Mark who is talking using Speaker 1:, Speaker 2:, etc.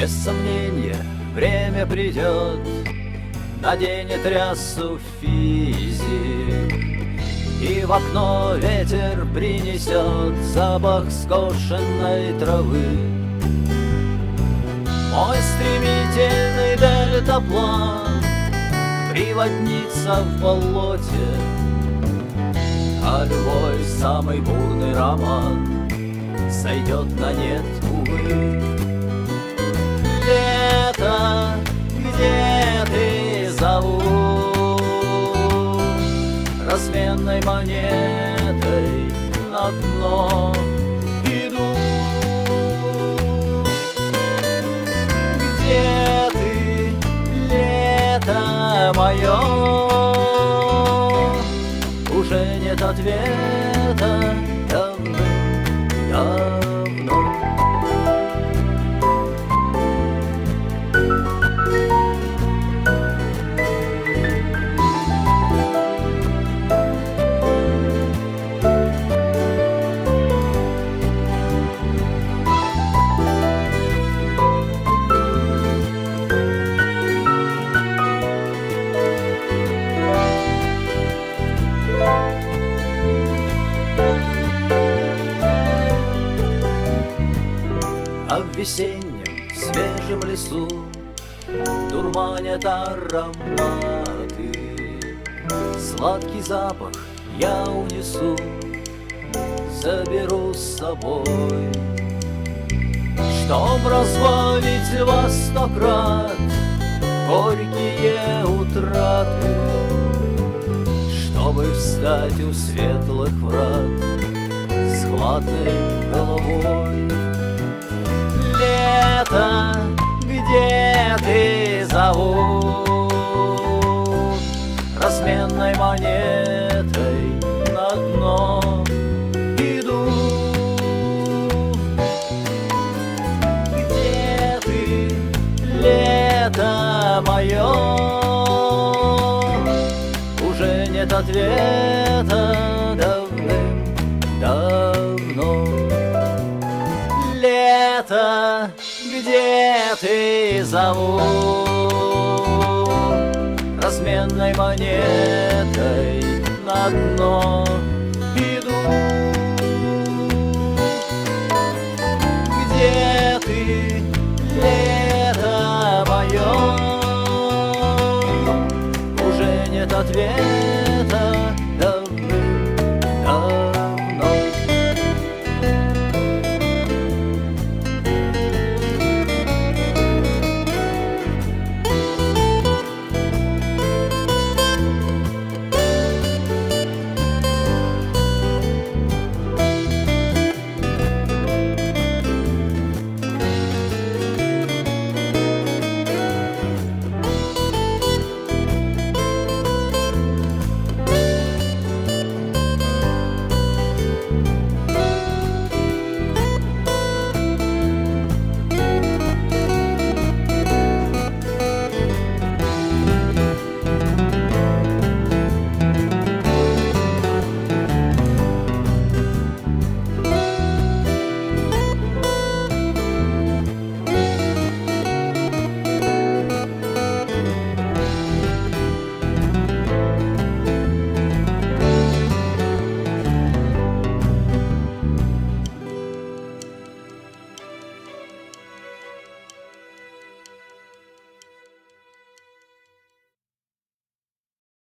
Speaker 1: Без сомнения, время придет, наденет рясу физик, и в окно ветер принесет запах скошенной травы. Мой стремительный дельтаплан приводнится в болоте, а любой самый бурный роман сойдет на нет, увы. Лето, где ты зовут разменной монетой на дно иду. Где ты, лето мое? Уже нет ответа давным-давно. А в весеннем свежем лесу дурманят ароматы, сладкий запах я унесу, заберу с собой, чтоб разбавить во 100 крат горькие утраты, чтобы встать у светлых врат с хладной головой. Лето, где ты зовут разменной монетой на дно иду. Где ты, лето мое? Уже нет ответа давным-давно. Лето, где ты зовут разменной монетой на дно